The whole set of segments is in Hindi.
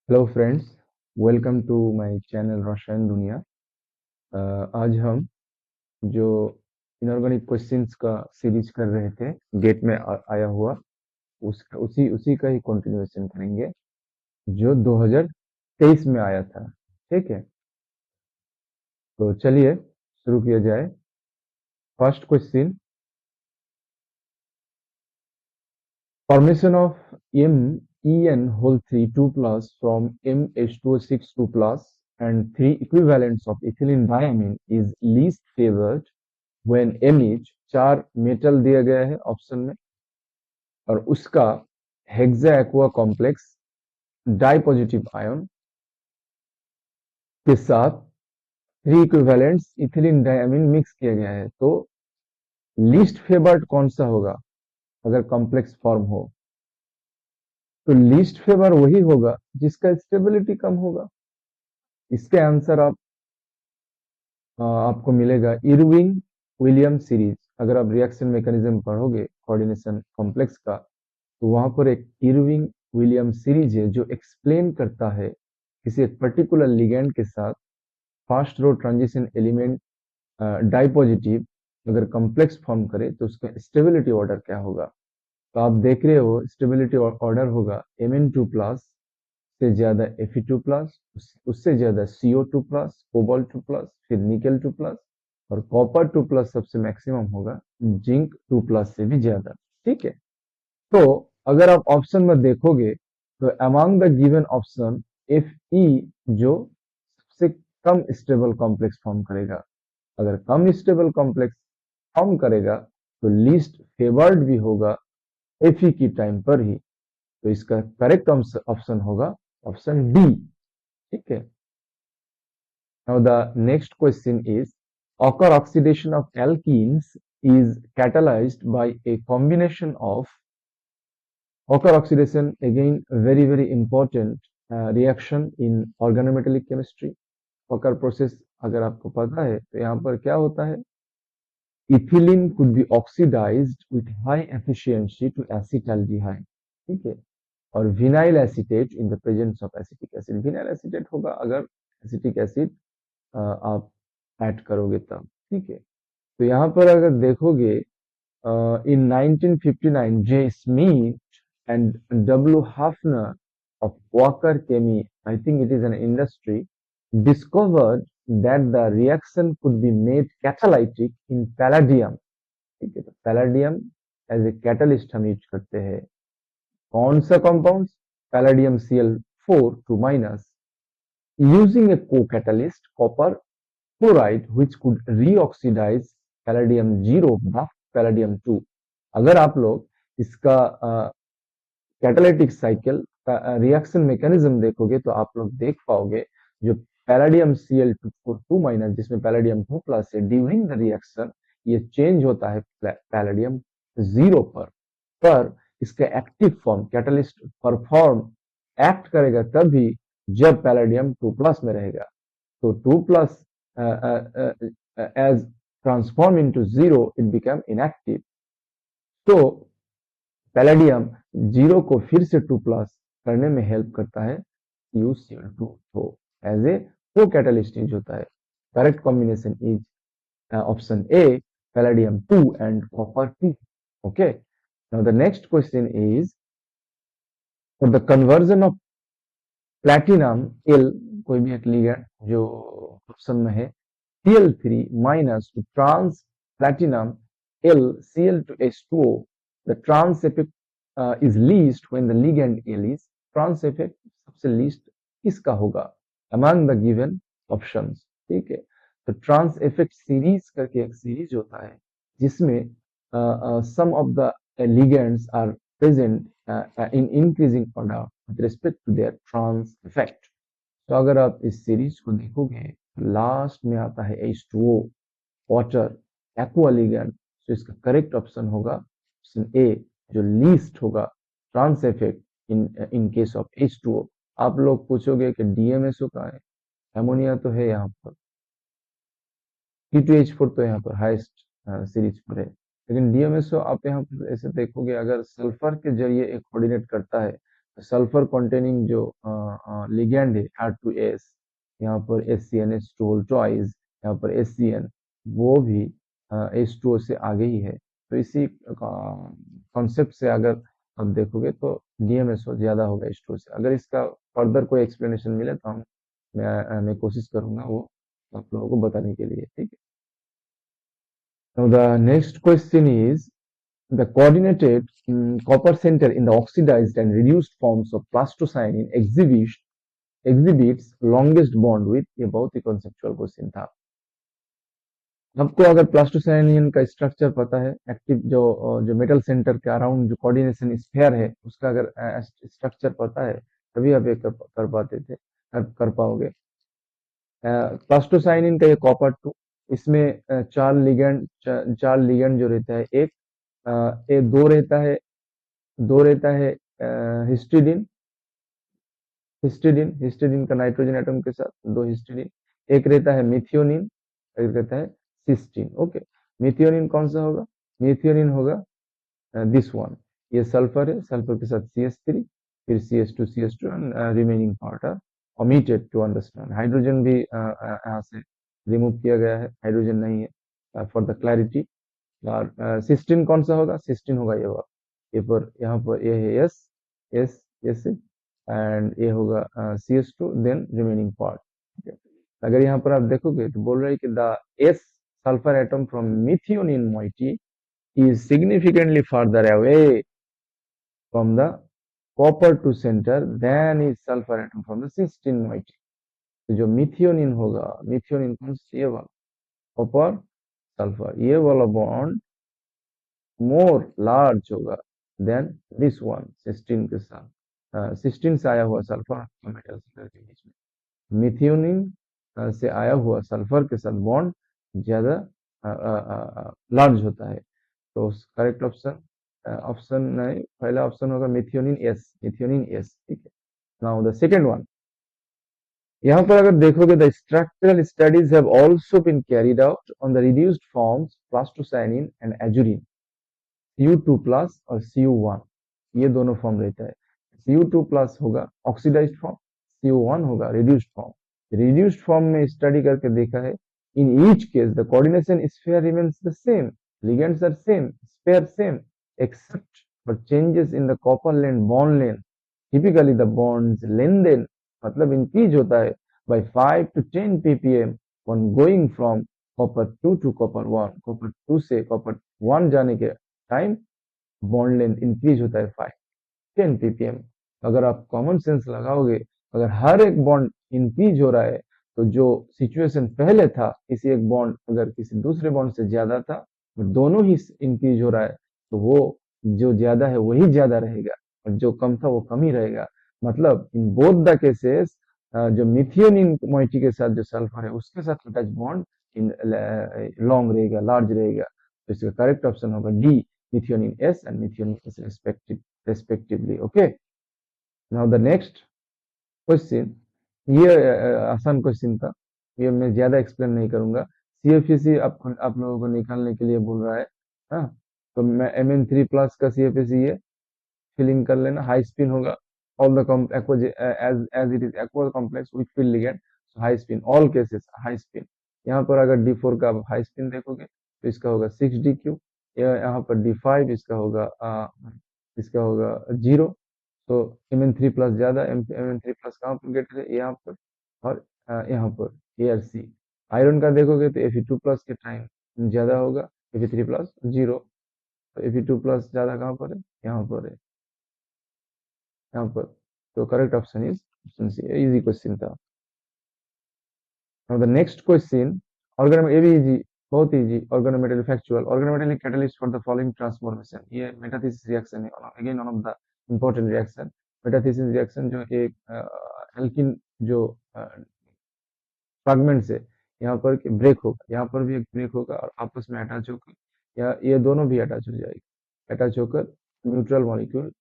Hello friends, welcome to my channel Rasayan Duniya. आज हम जो इनऑर्गेनिक क्वेश्चंस का सीरीज कर रहे थे गेट में आया हुआ उसका उसी उसी का ही कंटिन्यूएशन करेंगे जो 2023 में आया था। ठीक है, तो चलिए शुरू किया जाए। First question, formation of MEN whole 3 2 plus from MH2O6 2 plus and 3 equivalents of ethylene diamine is least favored when MH चार मेटल दिया गया है ऑप्शन में और उसका hexa aqua complex di positive ion के साथ three equivalents ethylene diamine mix किया गया है, तो लीस्ट फेवर्ड कौन सा होगा अगर कॉम्प्लेक्स फॉर्म हो? तो लीस्ट फेवर वही होगा जिसका स्टेबिलिटी कम होगा। इसके आंसर आपको मिलेगा इरविंग विलियम सीरीज। अगर आप रिएक्शन मैकेनिज्म पढ़ोगे कोऑर्डिनेशन कॉम्प्लेक्स का, तो वहां पर एक इरविंग विलियम सीरीज है जो एक्सप्लेन करता है किसी एक पर्टिकुलर लिगेंड के साथ फास्ट रो ट्रांजिशन एलिमेंट डाइपॉजिटिव अगर कॉम्प्लेक्स फॉर्म करे तो उसका स्टेबिलिटी ऑर्डर क्या होगा। तो आप देख रहे हो स्टेबिलिटी ऑर्डर होगा Mn2 प्लस से ज्यादा Fe2 प्लस, उससे ज्यादा CO2 प्लस, कोबाल्ट 2 प्लस, फिर निकल 2 प्लस और कॉपर 2 प्लस सबसे मैक्सिमम होगा जिंक 2 प्लस से भी ज्यादा। ठीक है, तो अगर आप ऑप्शन में देखोगे तो among the given option Fe जो सबसे कम स्टेबल कॉम्प्लेक्स फॉर्म करेगा, अगर कम स्टेबल कॉम्प्लेक्स फॉर्म करेगा तो लीस्ट फेवर्ड भी होगा Fe की टाइम पर ही। तो इसका करेक्ट ऑप्शन होगा ऑप्शन डी। ठीक है, now the next question is occur oxidation of alkenes is catalyzed by a combination of occur oxidation, again very important reaction in organometallic chemistry। occur process अगर आपको पता है तो यहाँ पर क्या होता है, ethylene could be oxidized with high efficiency to acetaldehyde। ठीक है, और vinyl acetate in the presence of acetic acid. Vinyl acetate होगा अगर एसिटिक एसिड आप ऐड करोगे तब। ठीक है, तो यहाँ पर अगर देखोगे in 1959 J. Smith and W. Hafner of Walker Chemie, I think it is an industry, discovered that the reaction could be made catalytic in palladium। ठीक है, तो पैलाडियम एज ए कैटलिस्ट हम यूज करते हैं। कौन सा compound? Palladium Cl4 minus using a co-catalyst copper chloride which could reoxidize palladium 0 by palladium 2। अगर आप लोग इसका कैटालिटिक साइकिल का रिएक्शन मैकेनिज्म देखोगे तो आप लोग देख पाओगे जो पैलाडियम Cl2 माइनस जिसमें पैलाडियम 2 प्लस है, ड्यूरिंग द रिएक्शन ये चेंज होता है पैलाडियम 0 पर इसका active form catalyst perform act करेगा तभी जब पैलाडियम 2 प्लस में रहेगा। तो 2 plus as transform into 0 it become inactive। तो पैलेडियम 0 को फिर से 2 प्लस करने में हेल्प करता है UCl2, तो एज ए को कैटलिस्ट यूज होता है। Correct combination is option A palladium 2 and copper 2। Okay, now the next question is for the conversion of platinum L, कोई भी एक लिगेंड जो ऑप्शन में है Cl3 minus to trans platinum L Cl2H2O, the trans effect is least when the ligand L is trans effect सबसे least किसका होगा among the given options। ठीक है, तो trans effect series करके एक सीरीज होता है जिसमें some of the ligands are present in increasing order with respect to their trans effect। तो अगर आप इस सीरीज को देखोगे लास्ट में आता है H2O वाटर एक्वा लिगेंड, तो इसका करेक्ट ऑप्शन होगा ऑप्शन ए जो लीस्ट होगा trans effect in case of H2O। आप लोग पूछोगे कि DMSO का है, एमोनिया तो है यहाँ पर, P2H4 तो यहाँ पर हाईएस्ट सीरीज पर है, लेकिन DMSO आप यहाँ पर ऐसे देखोगे अगर सल्फर के जरिए एक कोऑर्डिनेट करता है सल्फर कंटेनिंग जो लिगेंड है R2S, यहाँ पर SCN टॉइज, यहाँ पर SCN, वो भी H2O से आगे ही है। तो इसी कॉन्सेप्ट से अगर आप देखोगे तो DMSO ज्यादा होगा H2O से। अगर इसका फर्दर कोई एक्सप्लेनेशन मिले तो मैं कोशिश करूंगा वो आप लोगों को बताने के लिए, ठीक है। Now the next question is the coordinated copper center in the oxidized and reduced forms of plastocyanin exhibits longest bond with, ये बहुत ही conceptual question था। आपको अगर प्लास्टोसाइनिन का स्ट्रक्चर पता है, एक्टिव जो मेटल सेंटर के अराउंड जो कोऑर्डिनेशन स्फीयर है उसका अगर स्ट्रक्चर पता है तभी आप ये कर पाते थे, कर पाओगे। प्लास्टोसाइनिन का ये कॉपर 2, इसमें चार लिगेंड जो रहता है, एक ये दो रहता है हिस्टिडीन, हिस्टिडीन का नाइट्रोजन एटम के साथ दो हिस्टिडीन, एक रहता है मिथियोनिन, एक रहता है सिस्टीन। ओके, मिथियोनिन कौन सा होगा? मिथियोनिन होगा दिस वन, ये सल्फर है, सल्फर के साथ CH3, फिर CH2 and remaining part are omitted to understand. Hydrogen भी यहाँ से रिमूव किया गया है, हाइड्रोजन नहीं है फॉर द क्लैरिटी। और सिस्टीन कौन सा होगा? सिस्टीन होगा ये वाला, ये पर यहाँ पर ये है एस, एस एंड ये होगा CH2 देन रिमेनिंग पार्ट। अगर यहाँ पर आप देखोगे तो बोल रहे हैं कि the S sulphur atom from methionine moiety is significantly further away from the copper to center than is sulfur atom from the cysteine moiety। तो जो मिथियोनिन होगा, मिथियोनिन कौन सा? ये वाला कॉपर सल्फर, ये वाला बॉन्ड मोर लार्ज होगा देन दिस वन सिस्टीन के साथ। सिस्टीन से आया हुआ सल्फर मेटल के बीच में, मिथियोनिन से आया हुआ सल्फर के साथ बॉन्ड ज्यादा लार्ज होता है। तो करेक्ट ऑप्शन ऑप्शन नहीं, पहला ऑप्शन होगा मिथियोनिन एस, मिथियोनिन एस, ठीक है। नाउ द सेकंड वन, यहाँ पर अगर देखोगे the structural studies have also been carried out on the reduced forms plastocyanin and azurin, Cu2 plus और Cu1, ये दोनों फॉर्म रहता है। Cu2 प्लस होगा ऑक्सीडाइज्ड फॉर्म, Cu1 होगा रिड्यूस्ड फॉर्म। रिड्यूस्ड फॉर्म में स्टडी करके देखा है, in each case the coordination sphere remains the same, ligands are same, sphere same, except for changes in the copper length bond length। Typically the bonds lengthen मतलब इंक्रीज होता है by 5 to 10 ppm when going from copper 2 to copper 1। copper 2 से copper 1 जाने के टाइम बॉन्ड लेंथ इंक्रीज होता है 5-10 ppm। अगर आप कॉमन सेंस लगाओगे, अगर हर एक बॉन्ड इंक्रीज हो रहा है तो जो सिचुएशन पहले था, किसी एक बॉन्ड अगर किसी दूसरे बॉन्ड से ज्यादा था, दोनों ही इंक्रीज हो रहा है, तो वो जो ज्यादा है वही ज्यादा रहेगा और जो कम था वो कम ही रहेगा। मतलब इन बोथ द केसेस जो मिथियोनिन मोइटी के साथ जो सल्फर है उसके साथ अटैच बॉन्ड इन लॉन्ग रहेगा, लार्ज रहेगा। तो इसका करेक्ट ऑप्शन होगा D, methionine S and methionine S respectively. Okay, now the next question, ये आसान क्वेश्चन था, ये मैं ज्यादा एक्सप्लेन नहीं करूंगा। CFEC आप लोगों को निकालने के लिए बोल रहा है, हाँ। तो मैं Mn3 प्लस का CFEC ये फिलिंग कर लेना, हाई स्पिन होगा, all the as it is aqua complex with field ligand, high spin, all cases high spin. यहाँ पर अगर D4 का हाई स्पिन देखोगे तो इसका होगा 6DQ, यहाँ पर D5 इसका होगा 0। तो Mn3 प्लस ज्यादा, Mn3 प्लस कहाँ पर गेट है? यहाँ पर, और यहाँ पर ARC। आयरन का देखोगे तो Fe2 प्लस के टाइम ज्यादा होगा, Fe3 प्लस 0। तो Fe2 प्लस ज्यादा कहाँ पर है? यहाँ पर है, यहाँ पर। तो correct option is option C, easy question था। Now the next question, ये भी इजी, बहुत easy. Organometal factual, organometal catalyst for the following transformation, ये मेटाथीसिस रिएक्शन है, again one of the important reaction. Metathesis reaction जो एक एल्किन जो फ्रैगमेंट से यहाँ पर ब्रेक होगा, यहाँ पर भी एक ब्रेक होगा और आपस में अटैच होकर, या ये दोनों भी अटैच हो जाएगी, अटैच होकर न्यूट्रल मॉलिक्यूल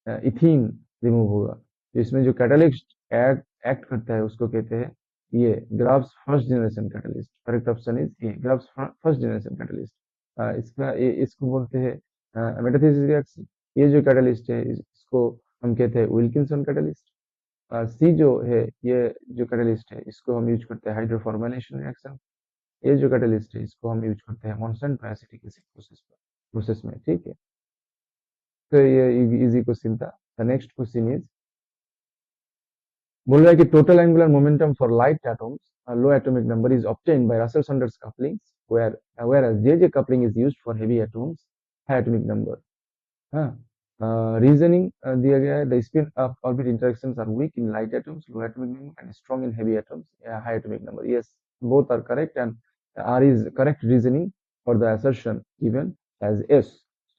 इथीन रिमूव होगा। तो इसमें जो कैटलिस्ट एक्ट करता है उसको कहते हैं ये graphs first generation catalyst. Correct option is ये, ग्राफ्स फर्स्ट जनरेशन कैटलिस्ट। इसको बोलते हैं मेटाथीसिस रिएक्शन। ये जो कैटलिस्ट है इसको हम कहते हैं विल्किंसन कैटलिस्ट। सी जो है, ये जो कैटलिस्ट है इसको हम यूज करते हैं हाइड्रोफॉर्मिलेशन रिएक्शन। ये जो कैटलिस्ट है इसको हम यूज करते हैं मॉन्सेंट एसिटिक एसिड प्रोसेस में, ठीक है। तो ये इजी क्वेश्चन था। द नेक्स्ट क्वेश्चन इज, बोल रहा है कि total angular momentum for light atoms low atomic number is obtained by Russell-Saunders couplings whereas JJ coupling is used for heavy atoms high atomic number। हाँ, रीजनिंग दिया गया है, the spin orbit interactions are weak in light atoms low atomic number and strong in heavy atoms high atomic number. Yes, both are correct and R is correct reasoning for the assertion given as S।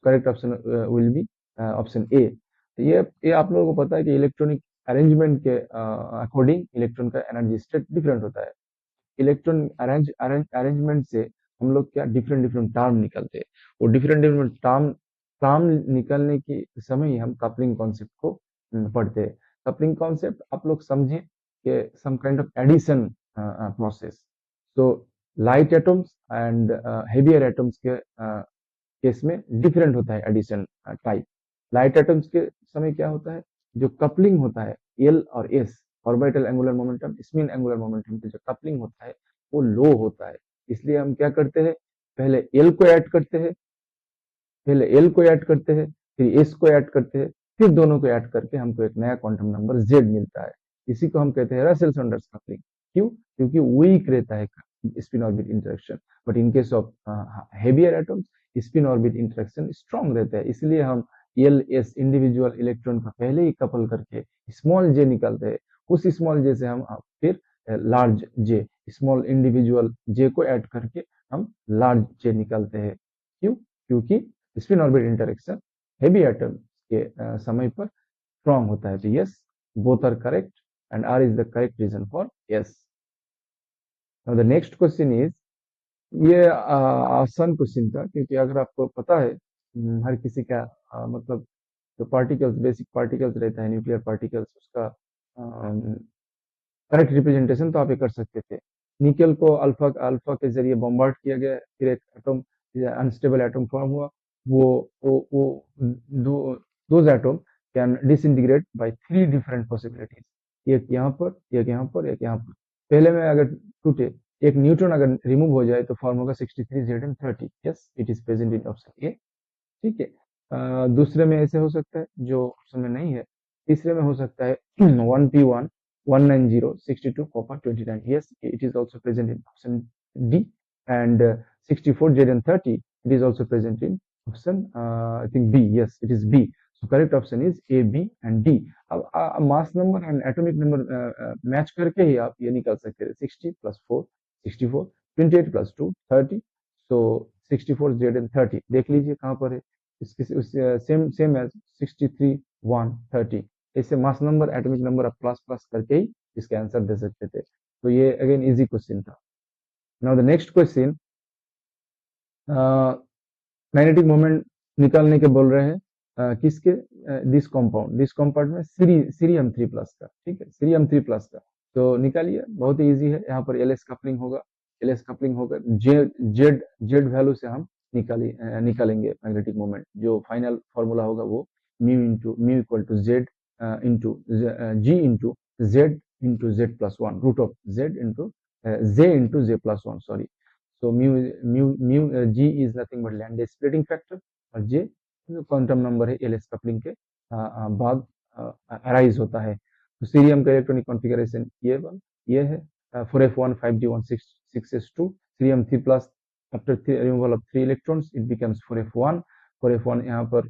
Correct option will be option A. ये आप लोगों को पता है कि इलेक्ट्रॉनिक अरेंजमेंट के अकॉर्डिंग इलेक्ट्रॉन का एनर्जी स्टेट डिफरेंट होता है। इलेक्ट्रॉन अरेंजमेंट से हम लोग क्या डिफरेंट डिफरेंट टर्म निकलते हैं, और डिफरेंट डिफरेंट टर्म टर्म निकलने के समय ही हम कपलिंग कॉन्सेप्ट को पढ़ते हैं। कपलिंग कॉन्सेप्ट आप लोग समझे कि some kind of addition process. तो light atoms and heavier atoms के केस में डिफरेंट होता है एडिशन टाइप। लाइट एटम्स के समय क्या होता है, जो कपलिंग होता है एल और S, orbital angular momentum spin angular momentum की जो कपलिंग होता है वो लो होता है। इसलिए हम क्या करते हैं, पहले एल को ऐड करते हैं, पहले एल को ऐड करते हैं, फिर एस को ऐड करते हैं, फिर दोनों को ऐड करके हमको एक नया क्वांटम नंबर जेड मिलता है। इसी को हम कहते हैं रसेल-सॉन्डर्स कपलिंग। क्यों? क्योंकि वीक रहता है spin orbit interaction, but in case of heavier atoms spin orbit interaction strong रहता है। इसलिए हम एल एस इंडिविजुअल इलेक्ट्रॉन को पहले ही कपल करके स्मॉल जे निकालते हैं। उस स्मॉल जे से हम फिर लार्ज जे, स्मॉल इंडिविजुअल जे को ऐड करके हम लार्ज जे निकालते हैं। क्यों? क्योंकि spin orbit interaction heavy atom के समय पर स्ट्रॉन्ग होता है। तो yes, both are correct and R is the correct reason for yes. Now the next question is, ये आसान क्वेश्चन था, क्योंकि अगर आपको पता है हर किसी का मतलब जो पार्टिकल्स बेसिक पार्टिकल्स रहता है न्यूक्लियर पार्टिकल्स, उसका करेक्ट रिप्रेजेंटेशन तो आप ये कर सकते थे। निकल को अल्फा अल्फा के जरिए बॉम्बार्ड किया गया, फिर एक एटम अनस्टेबल एटम फॉर्म हुआ। वो दो those atom can disintegrate by three different possibilities, एक यहाँ पर, एक यहाँ पर, एक यहाँ पर। पहले में अगर टूटे, एक न्यूट्रॉन अगर रिमूव हो जाए तो फॉर्म होगा 63Z30। Yes, it is present in option A, ठीक है। दूसरे में ऐसे हो सकता है जो ऑप्शन में नहीं है। तीसरे में हो सकता है 1p1 190 62 copper 29। Yes, it is also present in option D, and 64 Zn30 it is also present in option I think B। Yes, it is B। So correct option is A, B and D। अब mass number and atomic number match करके ही आप ये निकाल सकते हैं 60 + 4 64 28 + 2 30। सो 64 Zn30 देख लीजिए कहाँ पर है, सेम सेम एज 63 1 30। इससे मास नंबर एटॉमिक नंबर आप प्लस प्लस करके ही इसका आंसर दे सकते थे। तो ये अगेन इजी क्वेश्चन था। Now the next question, magnetic moment निकालने के बोल रहे हैं किसके, दिस कंपाउंड में सीरियम 3+ का, ठीक है, सीरियम 3+ का। तो निकालिए, बहुत ही इजी है। यहाँ पर एल एस कपलिंग होगा, एल एस कपलिंग होगा, जेड जेड जेड वैल्यू से हम निकालेंगे मैग्नेटिक मोमेंट। जो फाइनल फॉर्मूला होगा वो mu equal to Z into G into Z into Z+1 root of Z into J into Z+1, sorry. So g is nothing but Landau splitting factor, और j क्वांटम नंबर है एल एस कपलिंग के बाद अराइज होता है। तो सीरियम का इलेक्ट्रॉनिक कॉन्फ़िगरेशन ये है 4f1 5d1 6s2 cerium 3+ after removal of 3 electrons it becomes 4f1। 4f1 यहाँ पर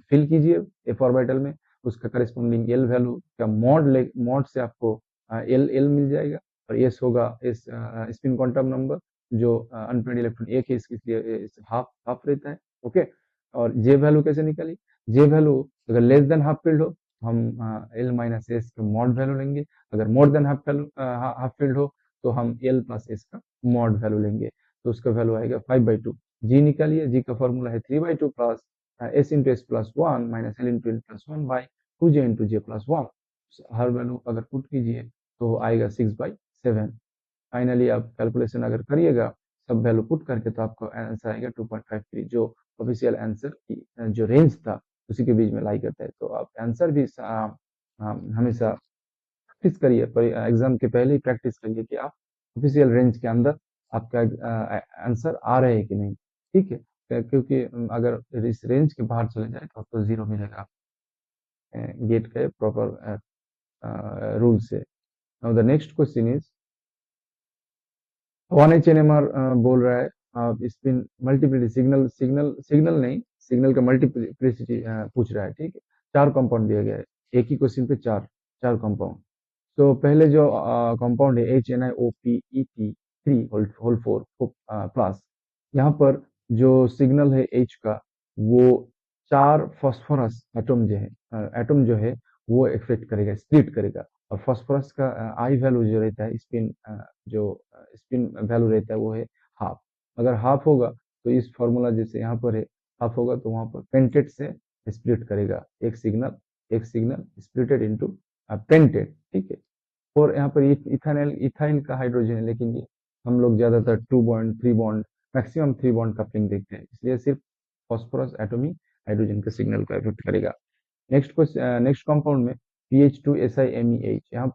फिल कीजिए f ऑर्बिटल में, उसका करस्पॉन्डिंग एल वैल्यू का मॉड से आपको एल मिल जाएगा, और एस होगा एस स्पिन क्वांटम नंबर जो अनपेयर्ड इलेक्ट्रॉन एक है, इसलिए हाफ रहता है। ओके, और जे वैल्यू कैसे निकाली, जे वैल्यू अगर लेस देन हाफ फील्ड हो तो हम एल माइनस एस का मॉड वैल्यू लेंगे, अगर मोर देन हाफ फील्ड हो तो हम एल प्लस एस का मॉड वैल्यू लेंगे। तो उसका वैल्यू आएगा 5/2। जी निकालिए, जी का फॉर्मूला है 3/2 plus S into S plus one minus L into L plus one by 2j into J plus one. Her value अगर पुट कीजिए तो आएगा 6/7। फाइनली आप कैलकुलेशन अगर करिएगा सब वैल्यू पुट करके तो आपको आंसर आएगा 2.53, जो ऑफिशियल आंसर की जो रेंज था उसी के बीच में लाई करता है। तो आप आंसर भी हमेशा प्रैक्टिस करिए, पर एग्जाम के पहले ही प्रैक्टिस करिए कि आप ऑफिशियल रेंज के अंदर आपका आंसर आ रहे हैं कि नहीं। ठीक है, क्योंकि अगर इस रेंज के बाहर चले जाए तो आपको जीरो मिलेगा गेट के प्रॉपर रूल से। Now the next question is 1 HNMR बोल रहा है आप spin multiplicity signal signal signal नहीं, सिग्नल का मल्टीप्लिसिटी पूछ रहा है। ठीक है, 4 कंपाउंड दिया गया है, एक ही क्वेश्चन पे चार चार कंपाउंड। तो पहले जो कंपाउंड है HNiOPET3 होल फोर प्लस, यहाँ पर जो सिग्नल है H का, वो 4 फास्फोरस एटम जो है वो इफेक्ट करेगा, स्प्लिट करेगा। और फास्फोरस का आई वैल्यू जो रहता है, स्पिन जो स्पिन वैल्यू रहता है वो है हाफ। अगर हाफ होगा तो इस फॉर्मूला जैसे यहाँ पर है, हाफ होगा तो वहां पर पेंटेट से स्प्लिट करेगा, एक सिग्नल स्प्लिटेड इनटू पेंटेट। ठीक है, और यहाँ पर इथाइल इथाइल का हाइड्रोजन है, लेकिन ये हम लोग ज्यादातर 2 bond 3 bond maximum 3 bond coupling देखते हैं, इसलिए सिर्फ फॉस्फोरस एटम ही हाइड्रोजन के सिग्नल को इफेक्ट करेगा। नेक्स्ट क्वेश्चन, नेक्स्ट कंपाउंड में PH2SiMeH, यहाँ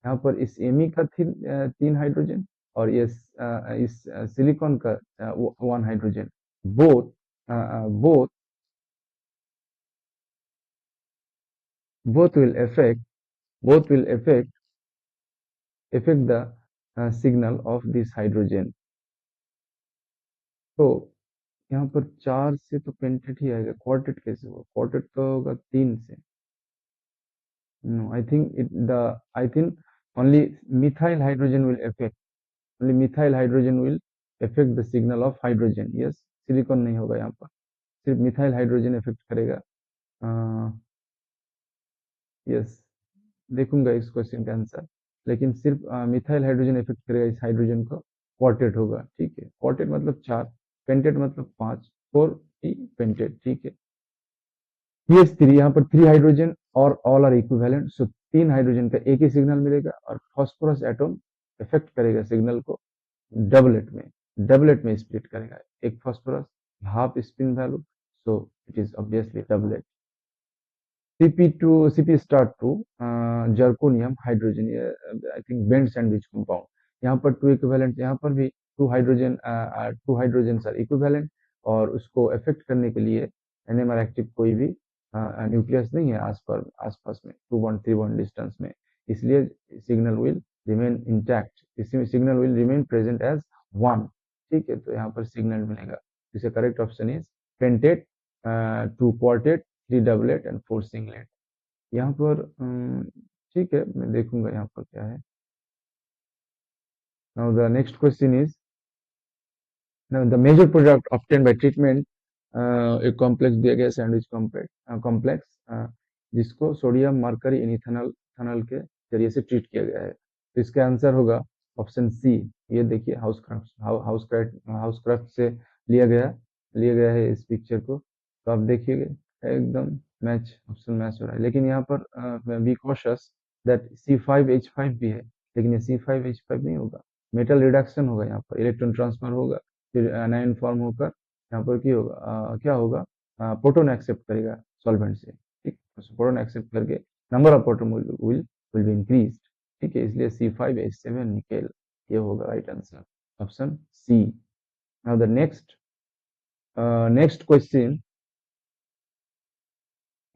पर इस एमी का 3 हाइड्रोजन और इस सिलिकॉन का 1 hydrogen. Both both both will affect both will affect the signal of this hydrogen। तो यहाँ पर 4 से तो पेंटेट ही आएगा, क्वार्टेट कैसे होगा? क्वार्टेट तो होगा 3 से। No, I think only methyl hydrogen will affect only methyl hydrogen will affect the signal of hydrogen। yes, silicon नहीं होगा यहाँ पर, सिर्फ मिथाइल हाइड्रोजन इफेक्ट करेगा। यस, देखूंगा इस क्वेश्चन का आंसर, लेकिन सिर्फ मिथाइल हाइड्रोजन इफेक्ट करेगा इस हाइड्रोजन को। क्वार्टेट होगा। ठीक है, क्वार्टेट मतलब 4, पेंटेट मतलब 5, 4 पेंटेट। ठीक है, CH3, यहाँ पर 3 हाइड्रोजन और all are equivalent, so 3 hydrogen का एक ही सिग्नल मिलेगा और फॉस्फोरस एटम इफेक्ट करेगा सिग्नल को डबलेट में, स्प्लिट करेगा। एक phosphorus, half spin value, so it is obviously doublet. CP star 2 zirconium hydrogen, ये I think bent sandwich compound. यहाँ पर 2 इक्विवेलेंट, यहाँ पर भी 2 हाइड्रोजन आर इक्विवेलेंट, और उसको इफेक्ट करने के लिए एनएमआर एक्टिव कोई भी न्यूक्लियस नहीं है आसपास में 2 बॉन्ड 3 बॉन्ड डिस्टेंस में, इसलिए सिग्नल विल रिमेन इंटैक्ट, इसमें signal will remain present as 1। ठीक है, तो यहाँ पर सिग्नल मिलेगा। इसे correct option is pentet, 2 quartet, 3 doublet and 4 singlet. यहाँ पर ठीक है, मैं देखूंगा यहाँ पर क्या है। Now the next question is, now the major product obtain by treatment, एक कॉम्प्लेक्स दिया गया सैंडविच कॉम्प्लेक्स, जिसको सोडियम मरकरी इथेनॉल इथेनॉल के जरिए से ट्रीट किया गया है। तो इसका आंसर होगा ऑप्शन सी। ये देखिए हाउसक्राफ्ट से लिया गया है इस पिक्चर को, तो आप देखिएगा एकदम ऑप्शन मैच हो रहा है। लेकिन यहाँ पर बी कॉशियस दैट C5H5 भी है, लेकिन ये C5H5 नहीं होगा, मेटल रिडक्शन होगा, यहाँ पर इलेक्ट्रॉन ट्रांसफर होगा, फिर एनायन फॉर्म होकर यहाँ पर क्या होगा, प्रोटॉन एक्सेप्ट करेगा सॉल्वेंट से। ठीक, प्रोटॉन एक्सेप्ट करके number of proton will be increase. ठीक है, इसलिए C5H7 निकेल, ये होगा right answer, option C. Now the next question,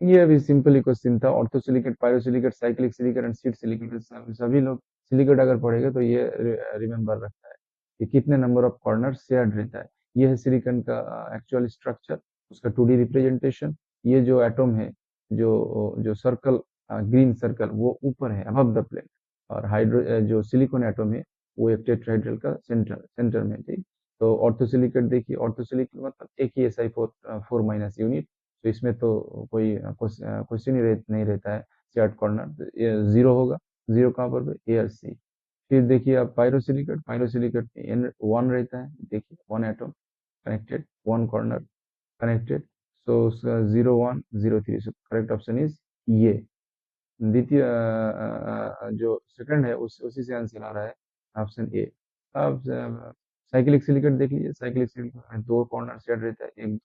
ये अभी सिंपल ही क्वेश्चन था। Orthosilicate, pyrosilicate, cyclic silicate and sheet silicate, सभी लोग सिलिकेट अगर पढ़ेगा तो ये रिमेम्बर रखता है कि कितने नंबर ऑफ कॉर्नर शेयर्ड रहता है। ये है सिलिकॉन का एक्चुअल स्ट्रक्चर, उसका 2D रिप्रेजेंटेशन। ये जो एटम है, जो जो सर्कल, ग्रीन सर्कल, वो ऊपर है अबव द प्लेन, और जो सिलिकॉन एटम है वो एक टेट्राहेड्रल का सेंटर में। ठीक, तो ऑर्थोसिलिकेट देखिए, ऑर्थोसिलिकेट मतलब एक ही SI4 माइनस यूनिट, तो इसमें तो कोई क्वेश्चन ही नहीं रहता है शेयर्ड कॉर्नर, ये जीरो होगा। जीरो कहाँ पर? ए और सी। फिर देखिए आप पायरोसिलिकेट में N1 रहता है, देखिए 1 एटम कनेक्टेड, 1 कॉर्नर कनेक्टेड, सो उसका 0 1 0 3, सो करेक्ट ऑप्शन इज ये। द्वितीय जो सेकंड है उसी से आंसर आ रहा है, ऑप्शन ए। अब साइक्लिक सिलिकेट देख लीजिए, साइक्लिक सिलिकेट में 2 कॉर्नर शेड रहता है, एक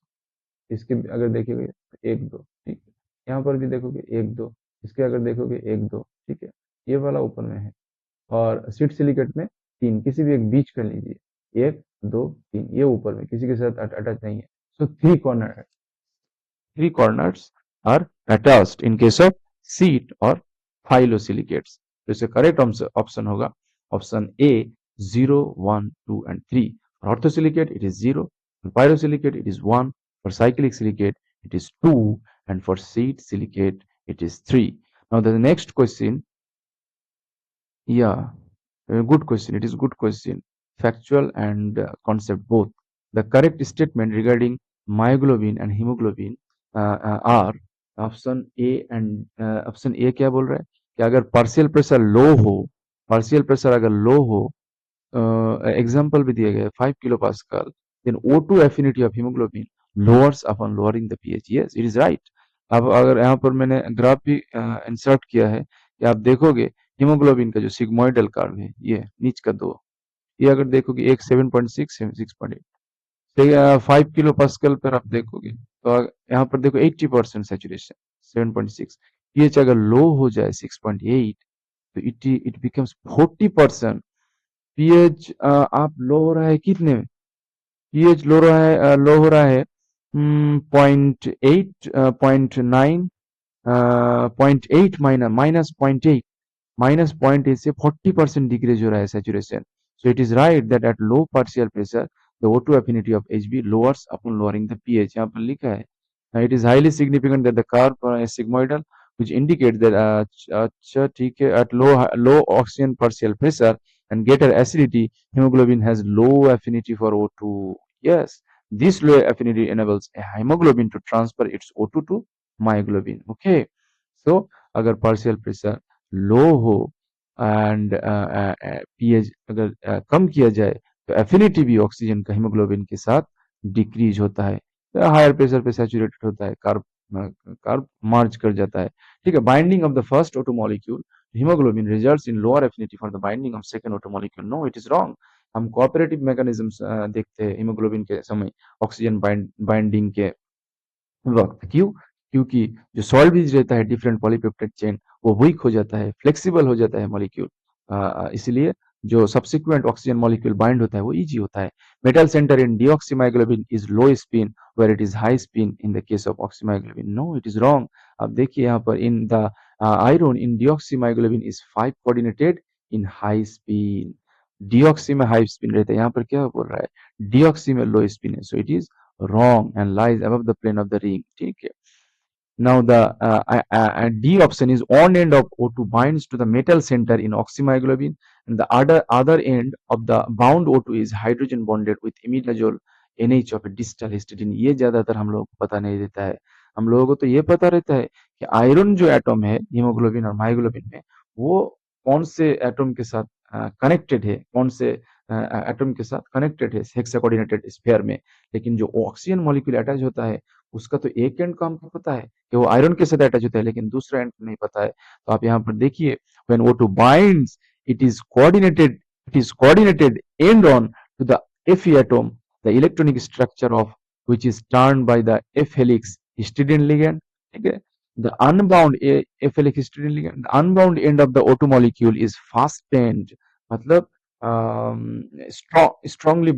इसके अगर देखोगे तो 1 2, ठीक है। यहाँ पर भी देखोगे 1 2, इसके अगर देखोगे 1 2, ठीक है। ये वाला ऊपर में है। और सीट सिलिकेट में 3, किसी भी एक बीच कर लीजिए, 1 2 3, ये ऊपर में किसी के साथ अटैच नहीं है। सो three corners are attached in case of seat or phyllosilicates. तो इसका करेक्ट ऑप्शन होगा option A 0 1 2 and 3. For orthosilicate it is 0, for pyrosilicate it is 1, for cyclic silicate it is 2, and for seat silicate it is 3. Now the next question, yeah, good question. It is good question. Factual and concept both. The correct statement regarding myoglobin and hemoglobin are option A and option A क्या बोल रहा है कि अगर पार्शियल प्रेशर लो हो, पार्शियल प्रेशर अगर लो हो, एग्जाम्पल भी दिया गया है 5 kilo pascal, then O2 affinity of hemoglobin lowers upon lowering the pH. Yes, it is right. अब अगर यहाँ पर मैंने ग्राफ भी इंसर्ट किया है कि आप देखोगे हीमोग्लोबिन का जो सिग्मोइडल कर्व है, ये नीच का 2, ये अगर देखोगे एक 7.6 6.8, ठीक है। 5 किलो पास्कल पर आप देखोगे तो यहाँ पर देखो 80% सैचुरेशन 7.6, पीएच अगर लो हो जाए 6.8 तो इट बिकम्स 40%। पीएच आप लो हो रहा है कितने में, पीएच लो हो रहा है 0.8 0.9 0.8 -0.8 से 40% डिक्रीज हो रहा है saturation. So it is right that at low partial pressure the O2 affinity of Hb lowers upon lowering the pH. यहाँ पर लिखा है it is highly significant that the curve is sigmoidal which indicates that अच्छा ठीक है, at low oxygen partial pressure and greater acidity hemoglobin has low affinity for O2. Yes, this low affinity enables a hemoglobin to transfer its O2 to myoglobin. Okay, so अगर partial pressure लो हो एंड पीएच अगर कम किया जाए तो एफिनिटी भी ऑक्सीजन का हीमोग्लोबिन के साथ डिक्रीज होता है, हायर प्रेशर पे सैचुरेटेड होता है, कार्ब कार्ब मार्च कर जाता है, ठीक है। Binding of the first O two molecule haemoglobin results in lower affinity for the binding of second O two molecule. No, it is wrong. हम कोऑपरेटिव मैकेनिज्म्स देखते हैं हीमोग्लोबिन के समय ऑक्सीजन बाइंडिंग के वक्त। क्यों? क्योंकि जो सॉल्वेज रहता है डिफरेंट पॉलीपेप्टाइड चेन वो वीक हो जाता है, फ्लेक्सिबल हो जाता है मॉलिक्यूल, इसलिए जो सब्सिक्वेंट ऑक्सीजन मॉलिक्यूल बाइंड होता है वो इजी होता है। Metal centre in deoxymyoglobin is low spin where it is high spin in the case of oxymyoglobin. No, it is wrong. अब देखिए यहाँ पर in the iron in deoxymyoglobin is 5 coordinated in high spin. Deoxy में हाई स्पिन रहता है, यहाँ पर क्या बोल रहा है डीऑक्सी में लो स्पिन है, सो it is wrong and lies above the plane of the ring. ठीक है। Now the D option is on end of O2 binds to the metal center in oxymyoglobin, and the other end of the bound O2 is hydrogen bonded with imidazole NH of a distal histidine. ये ज्यादातर हम लोगों को पता नहीं रहता है। हम लोगों को तो ये पता रहता है कि आयरन जो एटम है हीमोग्लोबिन और मायोग्लोबिन में वो कौन से एटम के साथ कनेक्टेड है, कौन से एटम के साथ कनेक्टेड है हेक्सा कोऑर्डिनेटेड स्फीयर में। लेकिन जो ऑक्सीजन मॉलिक्यूल अटैच होता है उसका तो एक एंड का हमको पता है कि वो आयरन के साथ अटैच होता है, लेकिन दूसरा एंड नहीं पता है। तो आप यहाँ पर देखिए when O2 binds it is coordinated end on to the Fe atom, the electronic structure of which is turned by the F helix histidine ligand, ठीक है। The unbound F helix histidine ligand, the unbound end of the O2 molecule is fastened, मतलब strongly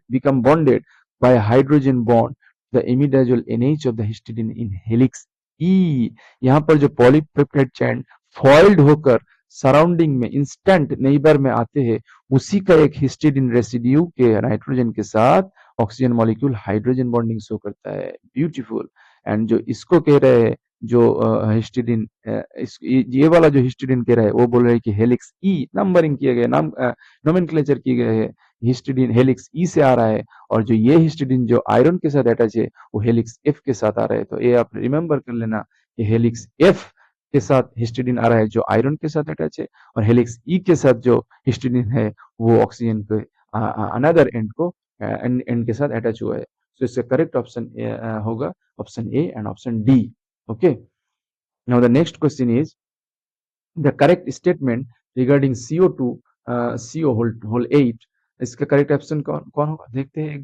become bonded by a hydrogen bond, the imidazole NH of the histidine in helix E। यहाँ पर जो पॉलीपेप्टाइड चेन फॉइल्ड होकर सराउंडिंग में इंस्टेंट नेबर में आते हैं, उसी का एक हिस्टिडीन रेसिड्यू के नाइट्रोजन के साथ oxygen molecule hydrogen bonding show करता है। ब्यूटीफुल। एंड जो इसको कह रहे हैं जो हिस्टिडीन, ये वाला जो हिस्टिडीन कह रहा है वो बोल रहे हैं कि हेलिक्स ई नंबरिंग किए गए, नाम नोमेनक्लेचर किए गए हैं, हिस्टिडीन हेलिक्स ई से आ रहा है, और जो ये हिस्टिडीन जो आयरन के साथ अटैच है वो हेलिक्स एफ के साथ आ रहा है। तो ये आप रिमेंबर कर लेना कि हेलिक्स एफ के साथ हिस्टिडीन आ रहा है जो आयरन के साथ अटैच है, और हेलिक्स ई के साथ जो हिस्टिडीन है वो ऑक्सीजन के अनदर एंड को एंड के साथ अटैच हुआ है। तो इसका करेक्ट ऑप्शन होगा option A and option D. Okay, now the next question is the correct statement regarding CO2, CO whole 8 इसका करेक्ट ऑप्शन कौन कौन होगा, देखते हैं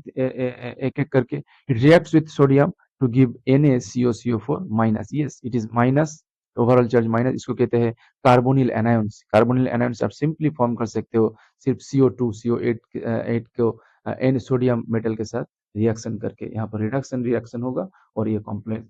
एक एक करके। It reacts with sodium to give NaCO4 minus, yes it is minus, overall charge minus, इसको कहते हैं कार्बोनिल एनायंस। कार्बोनिल एनायंस आप सिंपली फॉर्म कर सकते हो सिर्फ CO2 CO8 8 को N सोडियम मेटल के साथ रिएक्शन करके, यहाँ पर रिडक्शन रिएक्शन होगा और ये कॉम्प्लेक्स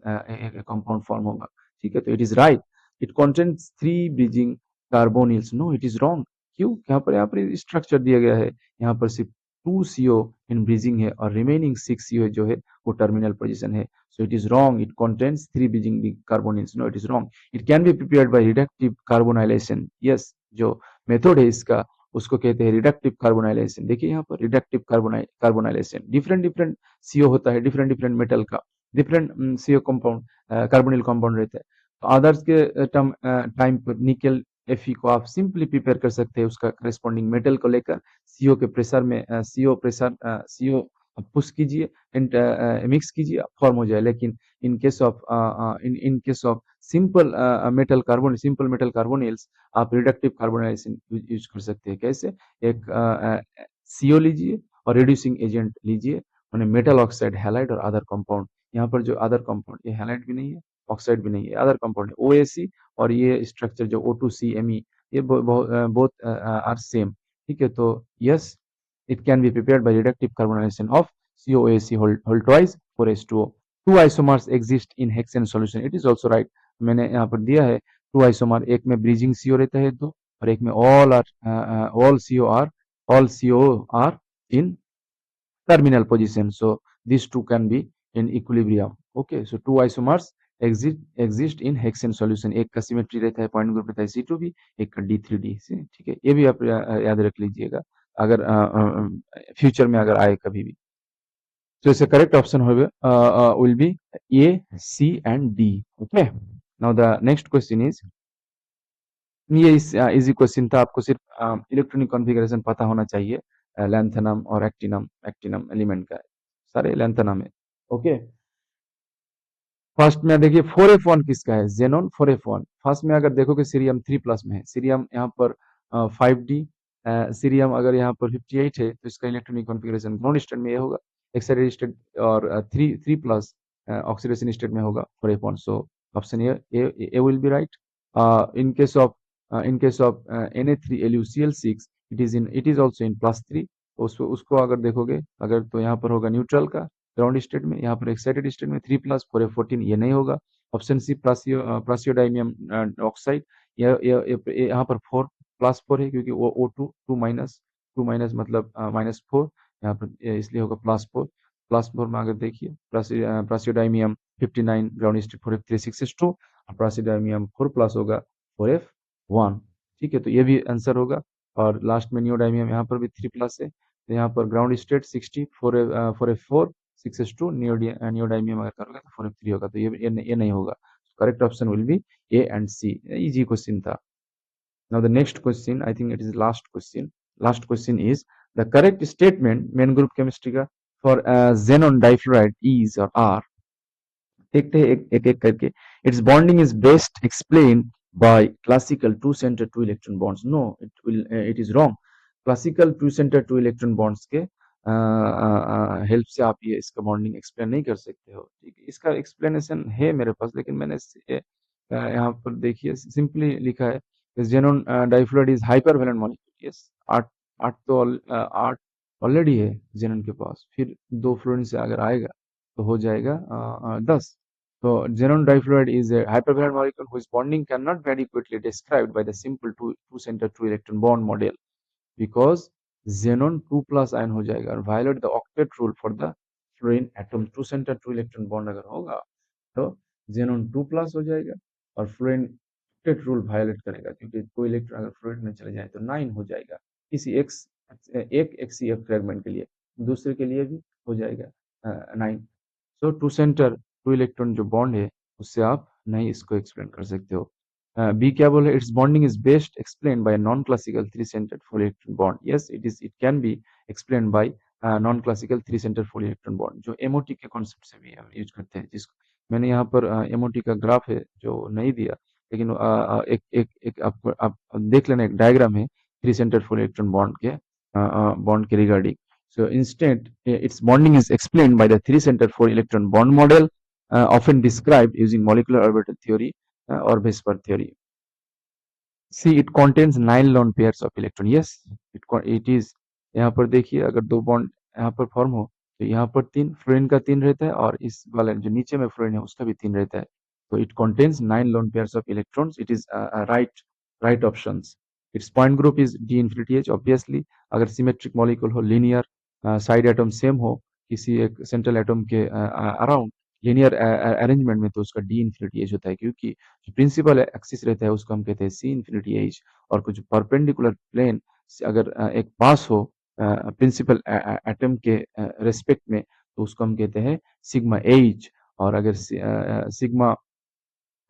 कंपाउंड फॉर्म होगा। ठीक है, तो it is right, it contains 3 bridging carbonyls. No it is wrong, क्यों, यहाँ पर स्ट्रक्चर दिया गया है, यहाँ पर सिर्फ 2 CO इन ब्रिजिंग है और रिमेनिंग 6 CO जो है वो टर्मिनल पोजीशन है। So it is wrong. It contains 3 bridging carbonyls. No, it is wrong. It can be prepared by reductive carbonylation. Yes, जो मेथड है इसका उसको कहते हैं रिडक्टिव कार्बोनाइलेशन। देखिए यहाँ पर reductive carbonylation, different different CO होता है, डिफरेंट डिफरेंट मेटल का different CO compound carbonyl compound रहता है। तो अदर्स के टाइम पर निकल Fe को आप सिंपली प्रिपेयर कर सकते हैं उसका करेस्पॉन्डिंग मेटल को लेकर, CO के प्रेशर में CO पुश कीजिए, मिक्स कीजिए, फॉर्म हो जाए। लेकिन इन case of in case of simple metal carbonyls आप रिडक्टिव कार्बोनाइलेशन यूज कर सकते हैं। कैसे, एक CO लीजिए और रिड्यूसिंग एजेंट लीजिए, मैंने मेटल ऑक्साइड, हैलाइड और अदर कंपाउंड। यहाँ पर जो अदर कंपाउंड, ये हैलाइड भी नहीं है, ऑक्साइड भी नहीं है, अदर कंपाउंड है OAC, और ये स्ट्रक्चर जो O2CMe, ये बोथ आर सेम। ठीक है, तो yes, it can be prepared by reductive carbonylation of COAC whole twice 4H2O. Two isomers exist in hexane solution. It is also right. मैंने यहाँ पर दिया है टू आइसोमर, एक में ब्रीजिंग CO रहता है दो, और एक में all CO are in terminal position. So these two can be in equilibrium. Okay, so two isomers exist in hexane solution. एक का सिमेट्री रहता है, पॉइंट ग्रुप रहता है C2B, एक का D3D से। ठीक है, ये भी आप याद रख लीजिएगा अगर फ्यूचर में अगर आए कभी भी। तो इसका करेक्ट ऑप्शन होगा will be A, C and D. Okay, now the next question is, ये इजी क्वेश्चन था, आपको सिर्फ इलेक्ट्रॉनिक कॉन्फ़िगरेशन पता होना चाहिए लैंथेनम और एक्टिनम एलिमेंट का, सारे लैंथेनम है। ओके, फर्स्ट में देखिए 4F1 किसका है, जेनॉन 4F1। फर्स्ट में अगर देखोगे सीरियम 3+ में है, सीरियम यहाँ पर 5D, सीरियम अगर यहाँ पर 58 है तो इसका इलेक्ट्रॉनिक कॉन्फ़िगरेशन ग्राउंड स्टेट में ये होगा, एक्साइटेड स्टेट और 3+ ऑक्सीडेशन स्टेट में होगा 4F1। So option A will be right. in case of Na3LuCl6, it is also in +3। उसको अगर देखोगे अगर तो यहाँ पर होगा न्यूट्रल का ग्राउंड स्टेट में, यहाँ पर एक्साइटेड स्टेट में 3+, 4F14 ये नहीं होगा। ऑप्शन सी प्लासियोडाइमियम ऑक्साइड, यहाँ पर 4+4 है क्योंकि वो O2 2- मतलब -4, यहाँ पर इसलिए होगा +4 में अगर देखिए प्लासियोडाइमियम 59 ग्राउंड स्टेट 4F3 और प्लासियोडाइमियम 4+ होगा 4F1। ठीक है, तो ये भी आंसर होगा। और लास्ट में नियोडाइमियम यहाँ पर भी 3+ है, तो यहाँ पर ground state 60 4F4 6H2, neodymium अगर करोगे तो 4F3 होगा, तो ये नहीं होगा। Correct option will be A and C। Easy question था। Now the next question, I think it is last question. Last question is the correct statement main group chemistry का फॉर xenon डाइफ्लोराइड इज और आर। देखते हैं एक एक करके। Its bonding is best explain by classical two centre two electron bonds. No, it is wrong. Classical two centre two electron bonds के हेल्प से आप ये इसका बॉन्डिंग एक्सप्लेन नहीं कर सकते हो। ठीक है, इसका एक्सप्लेनेशन है मेरे पास, लेकिन मैंने यहाँ पर देखिए सिंपली लिखा है xenon difluoride is hypervalent molecule. Yes, 8 already है xenon के पास, फिर 2 फ्लोरीन से अगर आएगा तो हो जाएगा 10। So xenon difluoride is a hypervalent molecule whose bonding cannot be adequately described by the simple two-center two-electron bond model because xenon 2+ ion हो जाएगा और violate the octet rule for the fluorine atom। two-center two-electron bond अगर होगा तो xenon 2+ हो जाएगा और fluorine octet rule violate करेगा, क्योंकि कोई इलेक्ट्रॉन अगर fluorine में चले जाए तो 9 हो जाएगा किसी एक XCF फ्रेगमेंट के लिए, दूसरे के लिए भी हो जाएगा 9। सो टू सेंटर टू इलेक्ट्रॉन जो बॉन्ड है उससे आप नहीं इसको एक्सप्लेन कर सकते हो। बी क्या बोले, it's bonding is best explain bye non classical 3 centre 4 electron bond. Yes, it can be explain by non classical 3 centre 4 electron bond, जो एमओटी के कॉन्सेप्ट से भी हम यूज करते हैं। जिसको मैंने यहाँ पर एमओटी का ग्राफ है जो नहीं दिया, लेकिन एक आपको आप देख लेना, एक डायग्राम है 3 सेंटर 4 इलेक्ट्रॉन बॉन्ड के, bond के regarding. So instead, its bonding is explained by the three-center four-electron bond model, often described using molecular orbital theory or Vesper theory. See, it contains 9 lone pairs of electron. Yes, it is. यहाँ पर देखिए, अगर दो बॉन्ड यहाँ पर फॉर्म हो तो यहाँ पर तीन, फ्लोरीन का तीन रहता है और इस वाले जो नीचे में फ्लोरीन है उसका भी तीन रहता है. तो it contains 9 lone pairs of electrons. It is right options. Its point group is d infinity h. Obviously, अगर सिमेट्रिक मॉलिक्यूल हो, लीनियर साइड एटम सेम हो किसी एक सेंट्रल एटम के अराउंड लीनियर अरेंजमेंट में, तो उसका डी इंफिनिटी एज होता है, क्योंकि जो प्रिंसिपल एक्सिस रहता है उसको हम कहते हैं सी इंफिनिटी एज, और कुछ परपेंडिकुलर प्लेन अगर एक पास हो प्रिंसिपल एटम के रेस्पेक्ट में, तो उसको हम कहते हैं सिग्मा एज. और अगर सिग्मा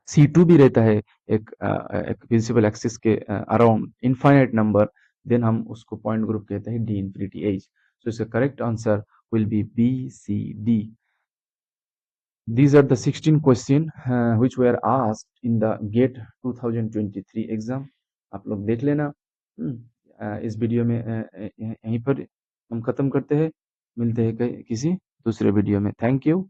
C2 भी रहता है एक प्रिंसिपल एक्सिस के अराउंड इनफाइनाइट नंबर, देन हम उसको पॉइंट ग्रुप कहते हैं डी इंफिनिटी एज. सो इसका correct answer will be B C D. These are the 16 questions which were asked in the GATE 2023 exam. आप लोग देख लेना. इस वीडियो में यहीं पर हम खत्म करते हैं. मिलते हैं किसी दूसरे वीडियो में. Thank you.